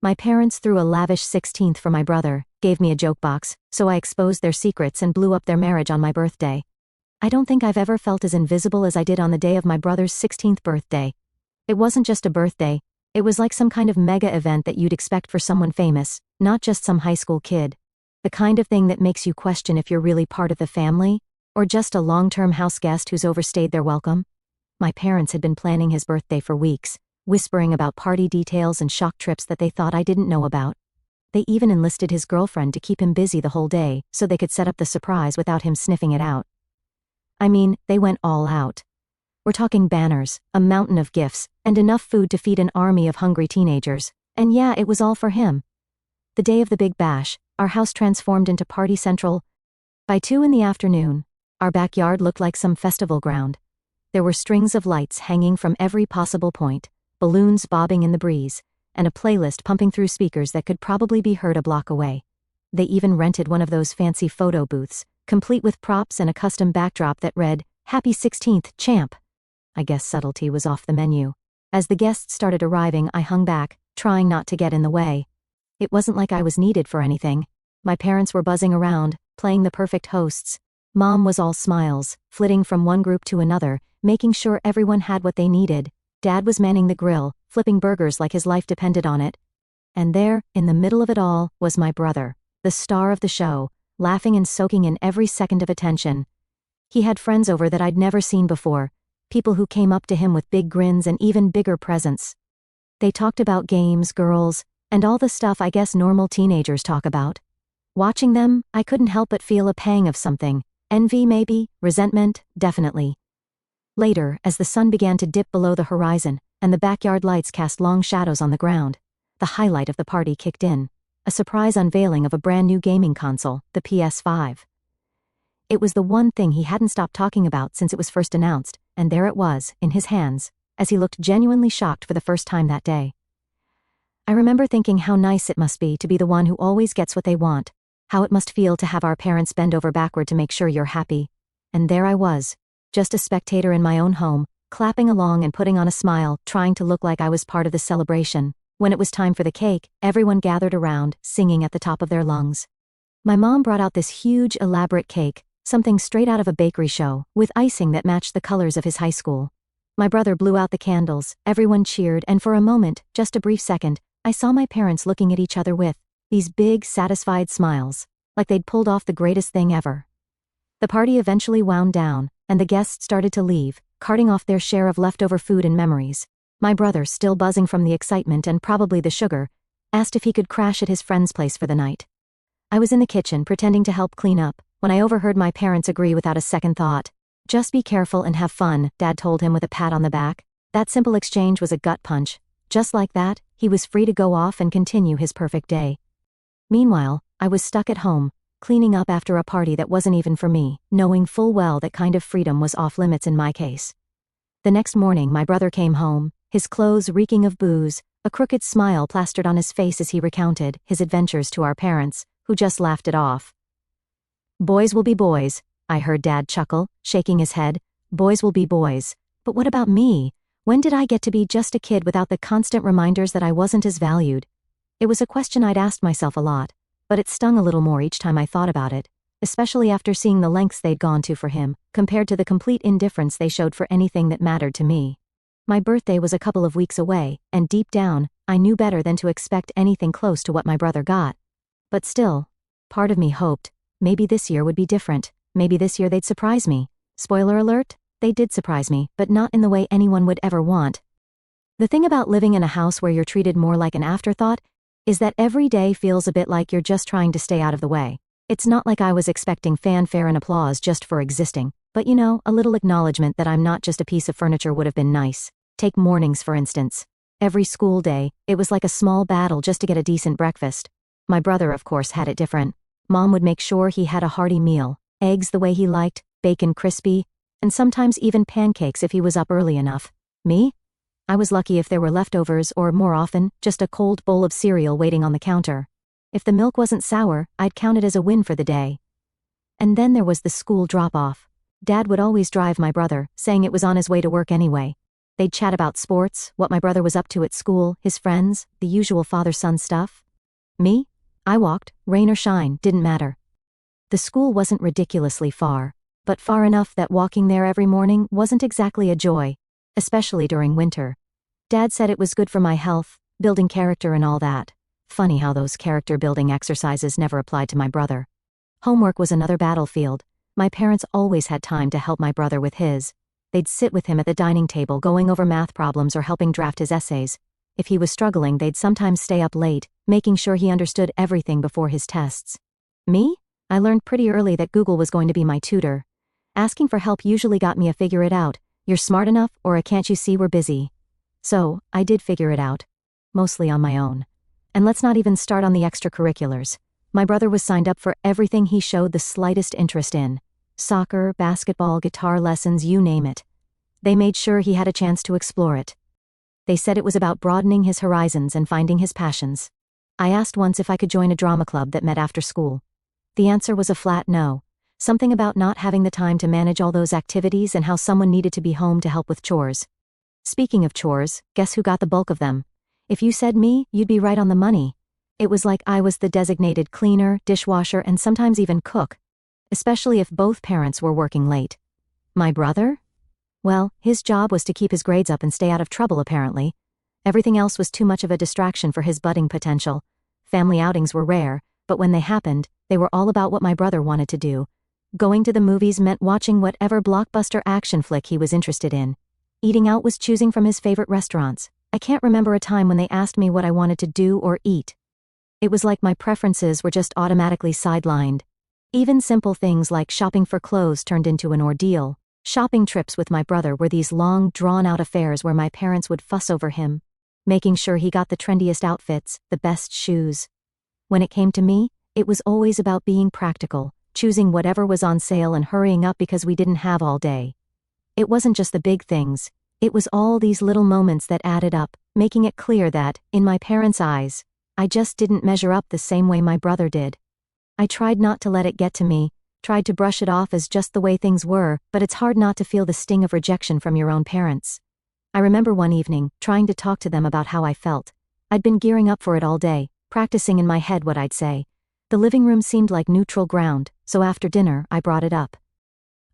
My parents threw a lavish 16th for my brother, gave me a joke box, so I exposed their secrets and blew up their marriage on my birthday. I don't think I've ever felt as invisible as I did on the day of my brother's 16th birthday. It wasn't just a birthday, it was like some kind of mega event that you'd expect for someone famous, not just some high school kid. The kind of thing that makes you question if you're really part of the family, or just a long-term house guest who's overstayed their welcome. My parents had been planning his birthday for weeks, whispering about party details and shock trips that they thought I didn't know about. They even enlisted his girlfriend to keep him busy the whole day so they could set up the surprise without him sniffing it out. I mean, they went all out. We're talking banners, a mountain of gifts, and enough food to feed an army of hungry teenagers, and yeah, it was all for him. The day of the big bash, our house transformed into party central. By 2 in the afternoon, our backyard looked like some festival ground. There were strings of lights hanging from every possible point, balloons bobbing in the breeze, and a playlist pumping through speakers that could probably be heard a block away. They even rented one of those fancy photo booths, complete with props and a custom backdrop that read, "Happy 16th, champ." I guess subtlety was off the menu. As the guests started arriving, I hung back, trying not to get in the way. It wasn't like I was needed for anything. My parents were buzzing around, playing the perfect hosts. Mom was all smiles, flitting from one group to another, making sure everyone had what they needed. Dad was manning the grill, flipping burgers like his life depended on it. And there, in the middle of it all, was my brother, the star of the show, laughing and soaking in every second of attention. He had friends over that I'd never seen before, people who came up to him with big grins and even bigger presents. They talked about games, girls, and all the stuff I guess normal teenagers talk about. Watching them, I couldn't help but feel a pang of something. Envy maybe, resentment, definitely. Later, as the sun began to dip below the horizon, and the backyard lights cast long shadows on the ground, the highlight of the party kicked in. A surprise unveiling of a brand new gaming console, the PS5. It was the one thing he hadn't stopped talking about since it was first announced, and there it was, in his hands, as he looked genuinely shocked for the first time that day. I remember thinking how nice it must be to be the one who always gets what they want, how it must feel to have our parents bend over backward to make sure you're happy. And there I was, just a spectator in my own home, clapping along and putting on a smile, trying to look like I was part of the celebration. When it was time for the cake, everyone gathered around, singing at the top of their lungs. My mom brought out this huge, elaborate cake, something straight out of a bakery show, with icing that matched the colors of his high school. My brother blew out the candles, everyone cheered, and for a moment, just a brief second, I saw my parents looking at each other with these big, satisfied smiles, like they'd pulled off the greatest thing ever. The party eventually wound down, and the guests started to leave, carting off their share of leftover food and memories. My brother, still buzzing from the excitement and probably the sugar, asked if he could crash at his friend's place for the night. I was in the kitchen pretending to help clean up, when I overheard my parents agree without a second thought. "Just be careful and have fun," Dad told him with a pat on the back. That simple exchange was a gut punch. Just like that, he was free to go off and continue his perfect day. Meanwhile, I was stuck at home, cleaning up after a party that wasn't even for me, knowing full well that kind of freedom was off limits in my case. The next morning my brother came home, his clothes reeking of booze, a crooked smile plastered on his face as he recounted his adventures to our parents, who just laughed it off. "Boys will be boys," I heard Dad chuckle, shaking his head. "Boys will be boys. But what about me? When did I get to be just a kid without the constant reminders that I wasn't as valued?" It was a question I'd asked myself a lot, but it stung a little more each time I thought about it, especially after seeing the lengths they'd gone to for him, compared to the complete indifference they showed for anything that mattered to me. My birthday was a couple of weeks away, and deep down, I knew better than to expect anything close to what my brother got. But still, part of me hoped, maybe this year would be different, maybe this year they'd surprise me. Spoiler alert, they did surprise me, but not in the way anyone would ever want. The thing about living in a house where you're treated more like an afterthought is that every day feels a bit like you're just trying to stay out of the way. It's not like I was expecting fanfare and applause just for existing, but you know, a little acknowledgement that I'm not just a piece of furniture would have been nice. Take mornings, for instance. Every school day, it was like a small battle just to get a decent breakfast. My brother, of course, had it different. Mom would make sure he had a hearty meal, eggs the way he liked, bacon crispy, and sometimes even pancakes if he was up early enough. Me? I was lucky if there were leftovers or, more often, just a cold bowl of cereal waiting on the counter. If the milk wasn't sour, I'd count it as a win for the day. And then there was the school drop-off. Dad would always drive my brother, saying it was on his way to work anyway. They'd chat about sports, what my brother was up to at school, his friends, the usual father-son stuff. Me? I walked, rain or shine, didn't matter. The school wasn't ridiculously far, but far enough that walking there every morning wasn't exactly a joy, especially during winter. Dad said it was good for my health, building character and all that. Funny how those character-building exercises never applied to my brother. Homework was another battlefield. My parents always had time to help my brother with his. They'd sit with him at the dining table going over math problems or helping draft his essays. If he was struggling, they'd sometimes stay up late, making sure he understood everything before his tests. Me? I learned pretty early that Google was going to be my tutor. Asking for help usually got me a figure it out. You're smart enough, or a can't you see we're busy. So, I did figure it out. Mostly on my own. And let's not even start on the extracurriculars. My brother was signed up for everything he showed the slightest interest in. Soccer, basketball, guitar lessons, you name it. They made sure he had a chance to explore it. They said it was about broadening his horizons and finding his passions. I asked once if I could join a drama club that met after school. The answer was a flat no. Something about not having the time to manage all those activities and how someone needed to be home to help with chores. Speaking of chores, guess who got the bulk of them? If you said me, you'd be right on the money. It was like I was the designated cleaner, dishwasher, and sometimes even cook. Especially if both parents were working late. My brother? Well, his job was to keep his grades up and stay out of trouble apparently. Everything else was too much of a distraction for his budding potential. Family outings were rare, but when they happened, they were all about what my brother wanted to do. Going to the movies meant watching whatever blockbuster action flick he was interested in. Eating out was choosing from his favorite restaurants. I can't remember a time when they asked me what I wanted to do or eat. It was like my preferences were just automatically sidelined. Even simple things like shopping for clothes turned into an ordeal. Shopping trips with my brother were these long, drawn-out affairs where my parents would fuss over him, making sure he got the trendiest outfits, the best shoes. When it came to me, it was always about being practical, choosing whatever was on sale and hurrying up because we didn't have all day. It wasn't just the big things, it was all these little moments that added up, making it clear that, in my parents' eyes, I just didn't measure up the same way my brother did. I tried not to let it get to me, tried to brush it off as just the way things were, but it's hard not to feel the sting of rejection from your own parents. I remember one evening, trying to talk to them about how I felt. I'd been gearing up for it all day, practicing in my head what I'd say. The living room seemed like neutral ground, so after dinner, I brought it up.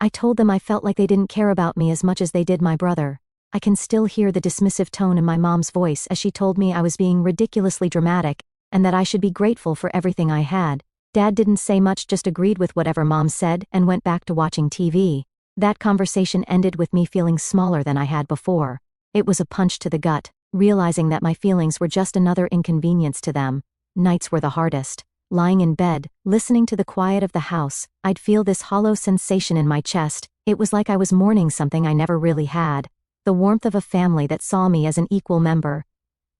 I told them I felt like they didn't care about me as much as they did my brother. I can still hear the dismissive tone in my mom's voice as she told me I was being ridiculously dramatic, and that I should be grateful for everything I had. Dad didn't say much, just agreed with whatever Mom said and went back to watching TV. That conversation ended with me feeling smaller than I had before. It was a punch to the gut, realizing that my feelings were just another inconvenience to them. Nights were the hardest. Lying in bed, listening to the quiet of the house, I'd feel this hollow sensation in my chest. It was like I was mourning something I never really had. The warmth of a family that saw me as an equal member.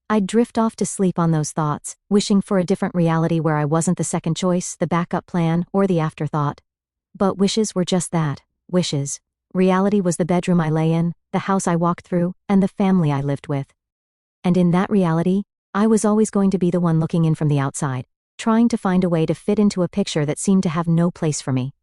I'd drift off to sleep on those thoughts, wishing for a different reality where I wasn't the second choice, the backup plan, or the afterthought. But wishes were just that, wishes. Reality was the bedroom I lay in, the house I walked through, and the family I lived with. And in that reality, I was always going to be the one looking in from the outside, trying to find a way to fit into a picture that seemed to have no place for me.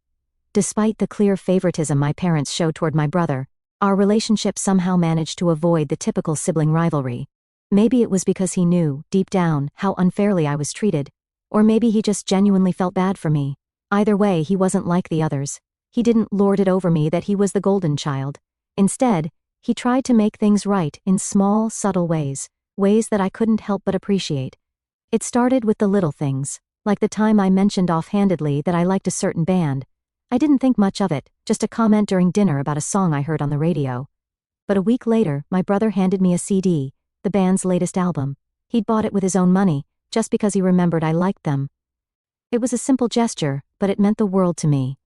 Despite the clear favoritism my parents showed toward my brother, our relationship somehow managed to avoid the typical sibling rivalry. Maybe it was because he knew, deep down, how unfairly I was treated. Or maybe he just genuinely felt bad for me. Either way, he wasn't like the others. He didn't lord it over me that he was the golden child. Instead, he tried to make things right in small, subtle ways, ways that I couldn't help but appreciate. It started with the little things, like the time I mentioned offhandedly that I liked a certain band. I didn't think much of it, just a comment during dinner about a song I heard on the radio. But a week later, my brother handed me a CD, the band's latest album. He'd bought it with his own money, just because he remembered I liked them. It was a simple gesture, but it meant the world to me.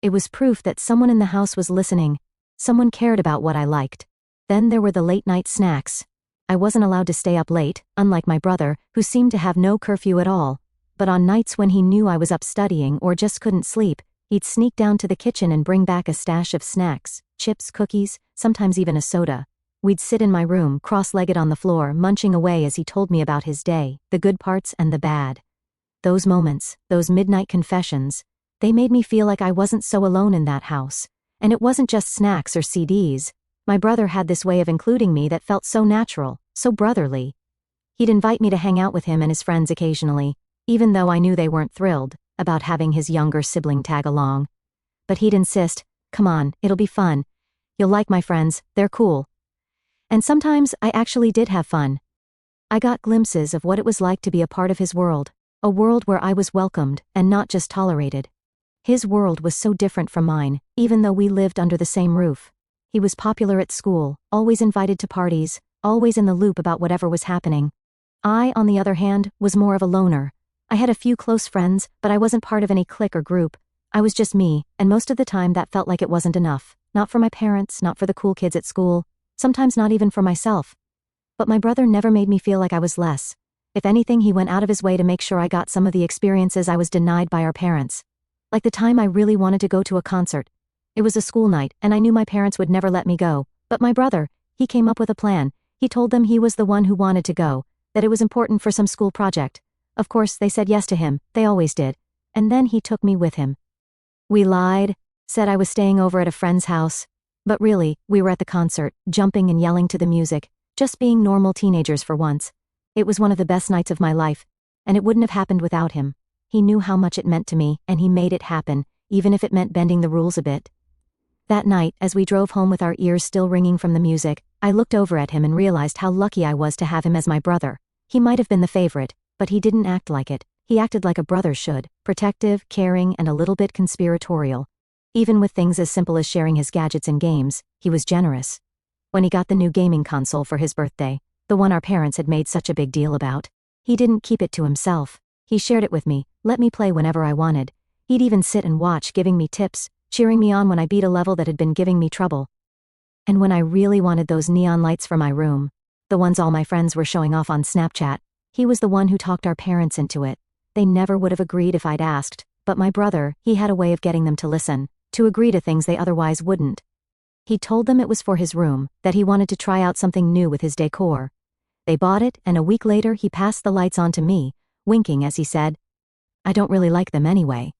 It was proof that someone in the house was listening, someone cared about what I liked. Then there were the late-night snacks. I wasn't allowed to stay up late, unlike my brother, who seemed to have no curfew at all. But on nights when he knew I was up studying or just couldn't sleep, he'd sneak down to the kitchen and bring back a stash of snacks, chips, cookies, sometimes even a soda. We'd sit in my room, cross-legged on the floor, munching away as he told me about his day, the good parts and the bad. Those moments, those midnight confessions, they made me feel like I wasn't so alone in that house. And it wasn't just snacks or CDs. My brother had this way of including me that felt so natural, so brotherly. He'd invite me to hang out with him and his friends occasionally, even though I knew they weren't thrilled about having his younger sibling tag along. But he'd insist, "Come on, it'll be fun. You'll like my friends, they're cool." And sometimes I actually did have fun. I got glimpses of what it was like to be a part of his world, a world where I was welcomed and not just tolerated. His world was so different from mine, even though we lived under the same roof. He was popular at school, always invited to parties, always in the loop about whatever was happening. I, on the other hand, was more of a loner. I had a few close friends, but I wasn't part of any clique or group. I was just me, and most of the time that felt like it wasn't enough. Not for my parents, not for the cool kids at school, sometimes not even for myself. But my brother never made me feel like I was less. If anything, he went out of his way to make sure I got some of the experiences I was denied by our parents. Like the time I really wanted to go to a concert. It was a school night, and I knew my parents would never let me go. But my brother, he came up with a plan. He told them he was the one who wanted to go, that it was important for some school project. Of course, they said yes to him, they always did. And then he took me with him. We lied, said I was staying over at a friend's house. But really, we were at the concert, jumping and yelling to the music, just being normal teenagers for once. It was one of the best nights of my life, and it wouldn't have happened without him. He knew how much it meant to me, and he made it happen, even if it meant bending the rules a bit. That night, as we drove home with our ears still ringing from the music, I looked over at him and realized how lucky I was to have him as my brother. He might have been the favorite, but he didn't act like it. He acted like a brother should, protective, caring, and a little bit conspiratorial. Even with things as simple as sharing his gadgets and games, he was generous. When he got the new gaming console for his birthday, the one our parents had made such a big deal about, he didn't keep it to himself. He shared it with me, let me play whenever I wanted. He'd even sit and watch, giving me tips, cheering me on when I beat a level that had been giving me trouble. And when I really wanted those neon lights for my room, the ones all my friends were showing off on Snapchat, he was the one who talked our parents into it. They never would have agreed if I'd asked, but my brother, he had a way of getting them to listen, to agree to things they otherwise wouldn't. He told them it was for his room, that he wanted to try out something new with his decor. They bought it, and a week later he passed the lights on to me, winking as he said, "I don't really like them anyway.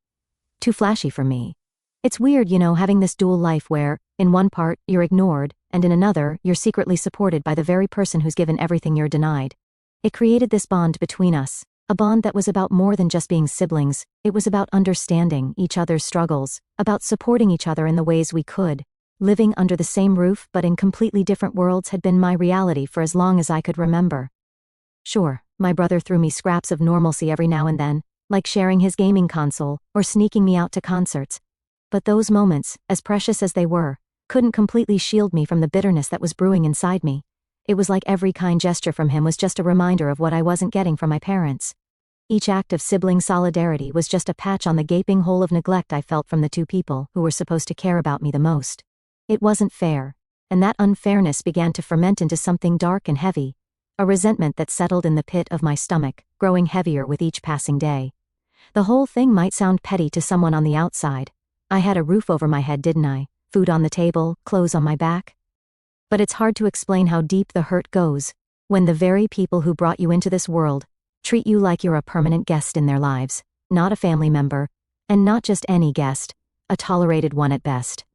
Too flashy for me." It's weird, having this dual life where, in one part, you're ignored, and in another, you're secretly supported by the very person who's given everything you're denied. It created this bond between us, a bond that was about more than just being siblings. It was about understanding each other's struggles, about supporting each other in the ways we could. Living under the same roof but in completely different worlds had been my reality for as long as I could remember. Sure, my brother threw me scraps of normalcy every now and then, like sharing his gaming console or sneaking me out to concerts. But those moments, as precious as they were, couldn't completely shield me from the bitterness that was brewing inside me. It was like every kind gesture from him was just a reminder of what I wasn't getting from my parents. Each act of sibling solidarity was just a patch on the gaping hole of neglect I felt from the two people who were supposed to care about me the most. It wasn't fair, and that unfairness began to ferment into something dark and heavy, a resentment that settled in the pit of my stomach, growing heavier with each passing day. The whole thing might sound petty to someone on the outside. I had a roof over my head, didn't I? Food on the table, clothes on my back. But it's hard to explain how deep the hurt goes, when the very people who brought you into this world treat you like you're a permanent guest in their lives, not a family member, and not just any guest, a tolerated one at best.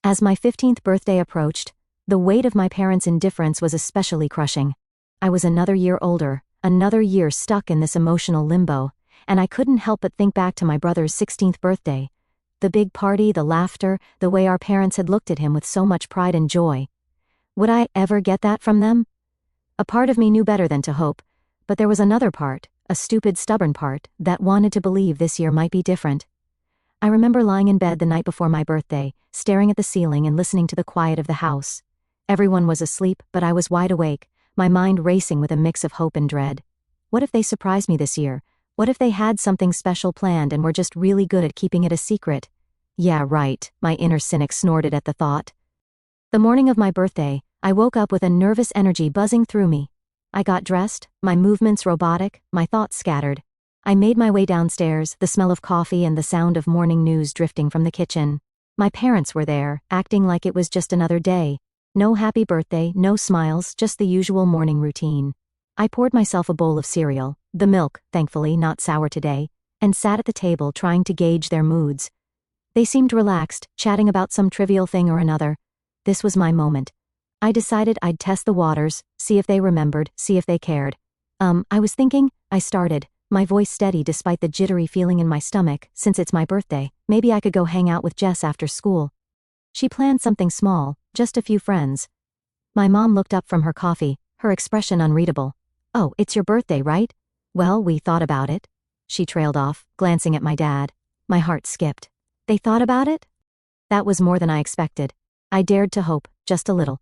As my 15th birthday approached, the weight of my parents' indifference was especially crushing. I was another year older, another year stuck in this emotional limbo, and I couldn't help but think back to my brother's 16th birthday. The big party, the laughter, the way our parents had looked at him with so much pride and joy. Would I ever get that from them? A part of me knew better than to hope, but there was another part, a stupid, stubborn part, that wanted to believe this year might be different. I remember lying in bed the night before my birthday, staring at the ceiling and listening to the quiet of the house. Everyone was asleep, but I was wide awake, my mind racing with a mix of hope and dread. What if they surprised me this year? What if they had something special planned and were just really good at keeping it a secret? Yeah, right, my inner cynic snorted at the thought. The morning of my birthday, I woke up with a nervous energy buzzing through me. I got dressed, my movements robotic, my thoughts scattered. I made my way downstairs, the smell of coffee and the sound of morning news drifting from the kitchen. My parents were there, acting like it was just another day. No happy birthday, no smiles, just the usual morning routine. I poured myself a bowl of cereal, the milk, thankfully not sour today, and sat at the table trying to gauge their moods. They seemed relaxed, chatting about some trivial thing or another. This was my moment. I decided I'd test the waters, see if they remembered, see if they cared. I was thinking, I started, my voice steady despite the jittery feeling in my stomach. Since it's my birthday, maybe I could go hang out with Jess after school. She planned something small, just a few friends. My mom looked up from her coffee, her expression unreadable. Oh, it's your birthday, right? Well, we thought about it. She trailed off, glancing at my dad. My heart skipped. They thought about it? That was more than I expected. I dared to hope, just a little.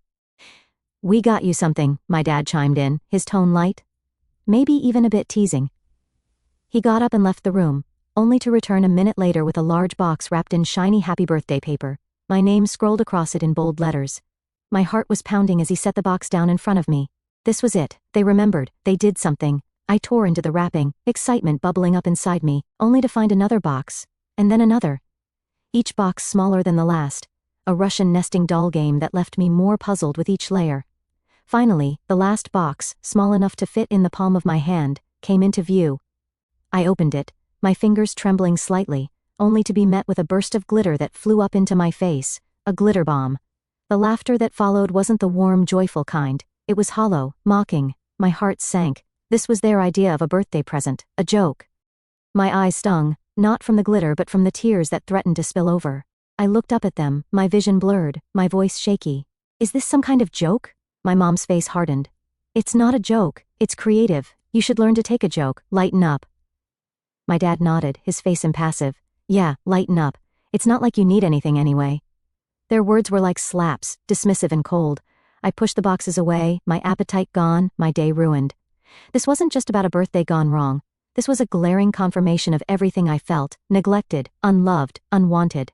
We got you something, my dad chimed in, his tone light. Maybe even a bit teasing. He got up and left the room, only to return a minute later with a large box wrapped in shiny happy birthday paper, my name scrolled across it in bold letters. My heart was pounding as he set the box down in front of me. This was it, they remembered, they did something. I tore into the wrapping, excitement bubbling up inside me, only to find another box, and then another. Each box smaller than the last, a Russian nesting doll game that left me more puzzled with each layer. Finally, the last box, small enough to fit in the palm of my hand, came into view. I opened it, my fingers trembling slightly, only to be met with a burst of glitter that flew up into my face, a glitter bomb. The laughter that followed wasn't the warm, joyful kind, it was hollow, mocking. My heart sank. This was their idea of a birthday present, a joke. My eyes stung, not from the glitter but from the tears that threatened to spill over. I looked up at them, my vision blurred, my voice shaky. Is this some kind of joke? My mom's face hardened. It's not a joke, it's creative. You should learn to take a joke, lighten up. My dad nodded, his face impassive. Yeah, lighten up. It's not like you need anything anyway. Their words were like slaps, dismissive and cold. I pushed the boxes away, my appetite gone, my day ruined. This wasn't just about a birthday gone wrong. This was a glaring confirmation of everything I felt, neglected, unloved, unwanted.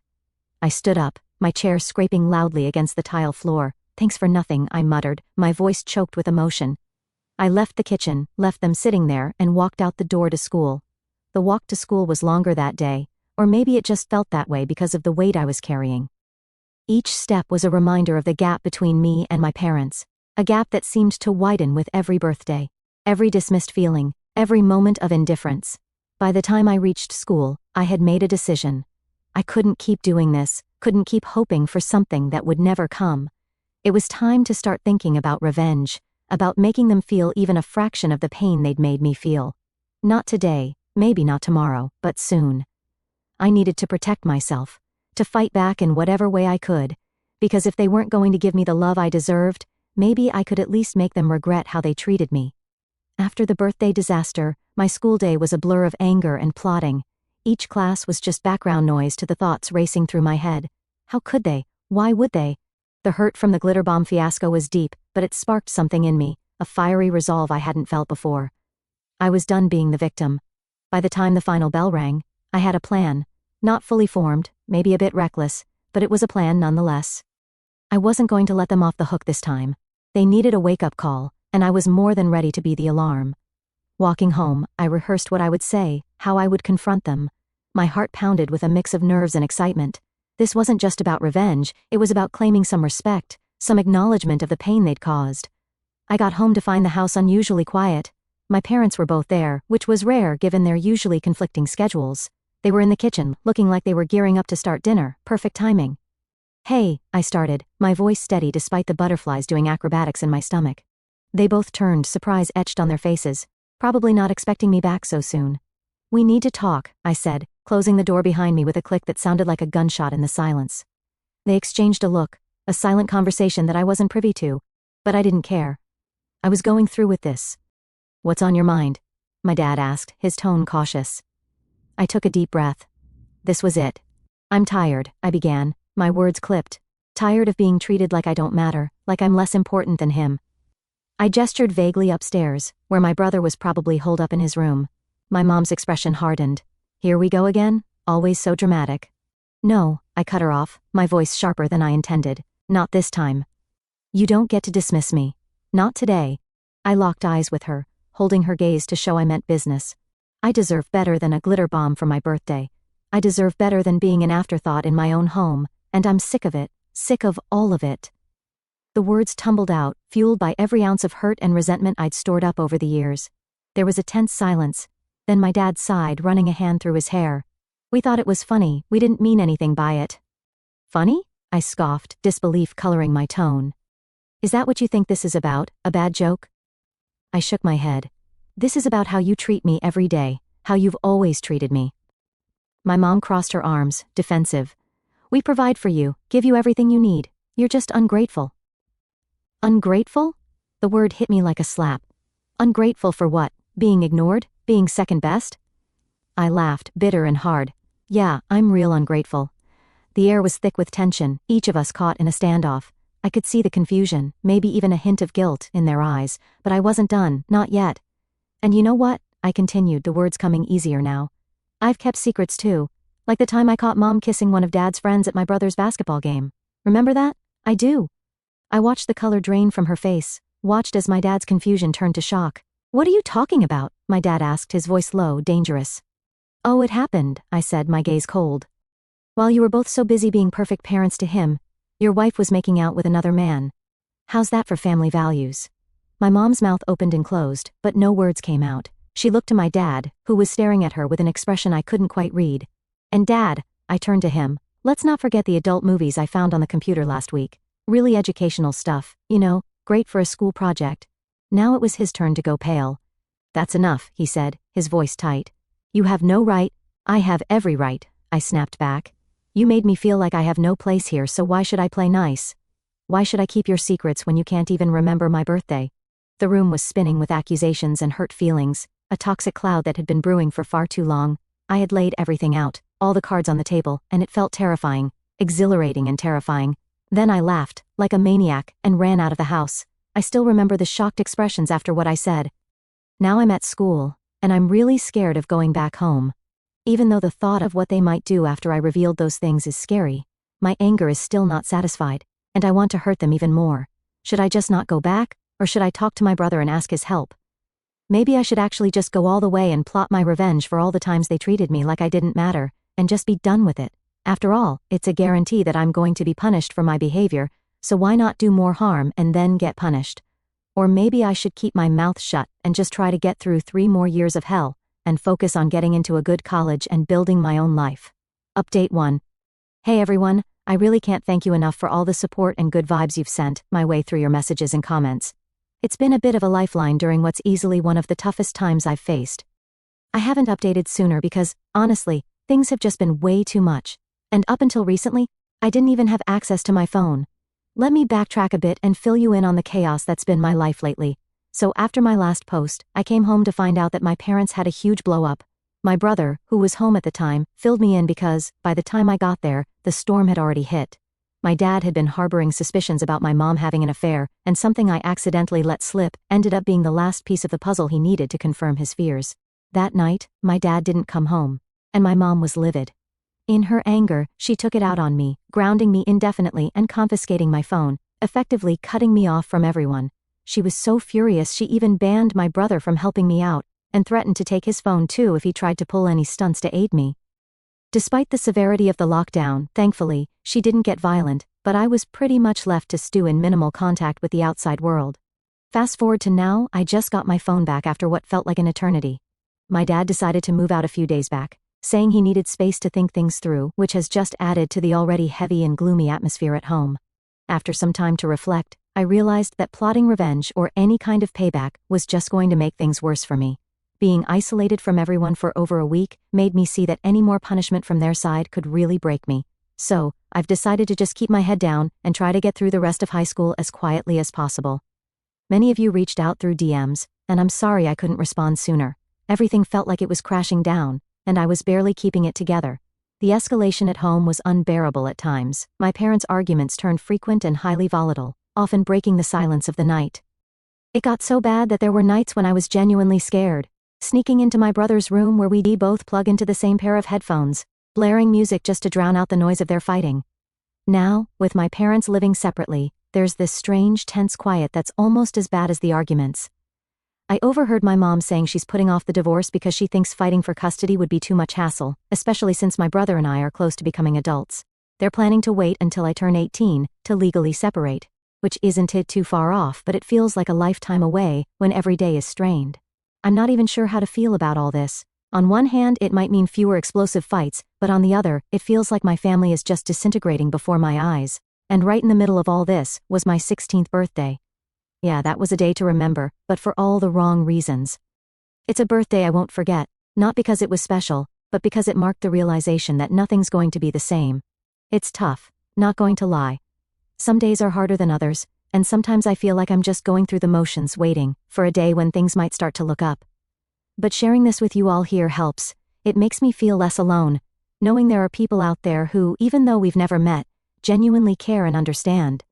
I stood up, my chair scraping loudly against the tile floor. Thanks for nothing, I muttered, my voice choked with emotion. I left the kitchen, left them sitting there, and walked out the door to school. The walk to school was longer that day, or maybe it just felt that way because of the weight I was carrying. Each step was a reminder of the gap between me and my parents, a gap that seemed to widen with every birthday, every dismissed feeling, every moment of indifference. By the time I reached school, I had made a decision. I couldn't keep doing this, couldn't keep hoping for something that would never come. It was time to start thinking about revenge, about making them feel even a fraction of the pain they'd made me feel. Not today, maybe not tomorrow, but soon. I needed to protect myself, to fight back in whatever way I could, because if they weren't going to give me the love I deserved, maybe I could at least make them regret how they treated me. After the birthday disaster, my school day was a blur of anger and plotting. Each class was just background noise to the thoughts racing through my head. How could they? Why would they? The hurt from the glitter bomb fiasco was deep, but it sparked something in me, a fiery resolve I hadn't felt before. I was done being the victim. By the time the final bell rang, I had a plan. Not fully formed, maybe a bit reckless, but it was a plan nonetheless. I wasn't going to let them off the hook this time. They needed a wake-up call, and I was more than ready to be the alarm. Walking home, I rehearsed what I would say, how I would confront them. My heart pounded with a mix of nerves and excitement. This wasn't just about revenge, it was about claiming some respect, some acknowledgement of the pain they'd caused. I got home to find the house unusually quiet. My parents were both there, which was rare given their usually conflicting schedules. They were in the kitchen, looking like they were gearing up to start dinner, perfect timing. Hey, I started, my voice steady despite the butterflies doing acrobatics in my stomach. They both turned, surprise etched on their faces, probably not expecting me back so soon. We need to talk, I said, closing the door behind me with a click that sounded like a gunshot in the silence. They exchanged a look, a silent conversation that I wasn't privy to, but I didn't care. I was going through with this. What's on your mind? My dad asked, his tone cautious. I took a deep breath. This was it. I'm tired, I began, my words clipped. Tired of being treated like I don't matter, like I'm less important than him. I gestured vaguely upstairs, where my brother was probably holed up in his room. My mom's expression hardened. Here we go again? Always so dramatic. No, I cut her off, my voice sharper than I intended. Not this time. You don't get to dismiss me. Not today. I locked eyes with her, holding her gaze to show I meant business. I deserve better than a glitter bomb for my birthday. I deserve better than being an afterthought in my own home, and I'm sick of it, sick of all of it. The words tumbled out, fueled by every ounce of hurt and resentment I'd stored up over the years. There was a tense silence. Then my dad sighed, running a hand through his hair. We thought it was funny, we didn't mean anything by it. Funny? I scoffed, disbelief coloring my tone. Is that what you think this is about, a bad joke? I shook my head. This is about how you treat me every day, how you've always treated me. My mom crossed her arms, defensive. We provide for you, give you everything you need. You're just ungrateful. Ungrateful? The word hit me like a slap. Ungrateful for what? Being ignored? Being second best? I laughed, bitter and hard. Yeah, I'm real ungrateful. The air was thick with tension, each of us caught in a standoff. I could see the confusion, maybe even a hint of guilt, in their eyes, but I wasn't done, not yet. And you know what? I continued, the words coming easier now. I've kept secrets too. Like the time I caught Mom kissing one of Dad's friends at my brother's basketball game. Remember that? I do. I watched the color drain from her face, watched as my dad's confusion turned to shock. What are you talking about? My dad asked, his voice low, dangerous. Oh, it happened, I said, my gaze cold. While you were both so busy being perfect parents to him, your wife was making out with another man. How's that for family values? My mom's mouth opened and closed, but no words came out. She looked to my dad, who was staring at her with an expression I couldn't quite read. And Dad, I turned to him, let's not forget the adult movies I found on the computer last week. Really educational stuff, you know, great for a school project. Now it was his turn to go pale. That's enough, he said, his voice tight. You have no right. I have every right, I snapped back. You made me feel like I have no place here, so why should I play nice? Why should I keep your secrets when you can't even remember my birthday? The room was spinning with accusations and hurt feelings, a toxic cloud that had been brewing for far too long. I had laid everything out, all the cards on the table, and it felt terrifying, exhilarating and terrifying. Then I laughed, like a maniac, and ran out of the house. I still remember the shocked expressions after what I said. Now I'm at school, and I'm really scared of going back home. Even though the thought of what they might do after I revealed those things is scary, my anger is still not satisfied, and I want to hurt them even more. Should I just not go back, or should I talk to my brother and ask his help? Maybe I should actually just go all the way and plot my revenge for all the times they treated me like I didn't matter, and just be done with it. After all, it's a guarantee that I'm going to be punished for my behavior, so why not do more harm and then get punished? Or maybe I should keep my mouth shut and just try to get through 3 more years of hell, and focus on getting into a good college and building my own life. Update 1. Hey everyone, I really can't thank you enough for all the support and good vibes you've sent my way through your messages and comments. It's been a bit of a lifeline during what's easily one of the toughest times I've faced. I haven't updated sooner because, honestly, things have just been way too much. And up until recently, I didn't even have access to my phone. Let me backtrack a bit and fill you in on the chaos that's been my life lately. So after my last post, I came home to find out that my parents had a huge blow-up. My brother, who was home at the time, filled me in because, by the time I got there, the storm had already hit. My dad had been harboring suspicions about my mom having an affair, and something I accidentally let slip ended up being the last piece of the puzzle he needed to confirm his fears. That night, my dad didn't come home, and my mom was livid. In her anger, she took it out on me, grounding me indefinitely and confiscating my phone, effectively cutting me off from everyone. She was so furious she even banned my brother from helping me out, and threatened to take his phone too if he tried to pull any stunts to aid me. Despite the severity of the lockdown, thankfully, she didn't get violent, but I was pretty much left to stew in minimal contact with the outside world. Fast forward to now, I just got my phone back after what felt like an eternity. My dad decided to move out a few days back, saying he needed space to think things through, which has just added to the already heavy and gloomy atmosphere at home. After some time to reflect, I realized that plotting revenge or any kind of payback was just going to make things worse for me. Being isolated from everyone for over a week made me see that any more punishment from their side could really break me. So, I've decided to just keep my head down and try to get through the rest of high school as quietly as possible. Many of you reached out through DMs, and I'm sorry I couldn't respond sooner. Everything felt like it was crashing down, and I was barely keeping it together. The escalation at home was unbearable at times. My parents' arguments turned frequent and highly volatile, often breaking the silence of the night. It got so bad that there were nights when I was genuinely scared, sneaking into my brother's room where we'd both plug into the same pair of headphones, blaring music just to drown out the noise of their fighting. Now, with my parents living separately, there's this strange, tense quiet that's almost as bad as the arguments. I overheard my mom saying she's putting off the divorce because she thinks fighting for custody would be too much hassle, especially since my brother and I are close to becoming adults. They're planning to wait until I turn 18 to legally separate, which isn't it too far off, but it feels like a lifetime away when every day is strained. I'm not even sure how to feel about all this. On one hand, it might mean fewer explosive fights, but on the other, it feels like my family is just disintegrating before my eyes. And right in the middle of all this was my 16th birthday. Yeah, that was a day to remember, but for all the wrong reasons. It's a birthday I won't forget, not because it was special, but because it marked the realization that nothing's going to be the same. It's tough, not going to lie. Some days are harder than others, and sometimes I feel like I'm just going through the motions waiting for a day when things might start to look up. But sharing this with you all here helps. It makes me feel less alone, knowing there are people out there who, even though we've never met, genuinely care and understand.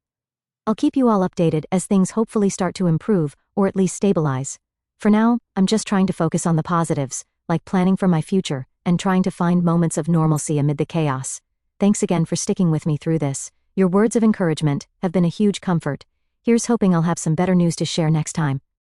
I'll keep you all updated as things hopefully start to improve, or at least stabilize. For now, I'm just trying to focus on the positives, like planning for my future, and trying to find moments of normalcy amid the chaos. Thanks again for sticking with me through this. Your words of encouragement have been a huge comfort. Here's hoping I'll have some better news to share next time.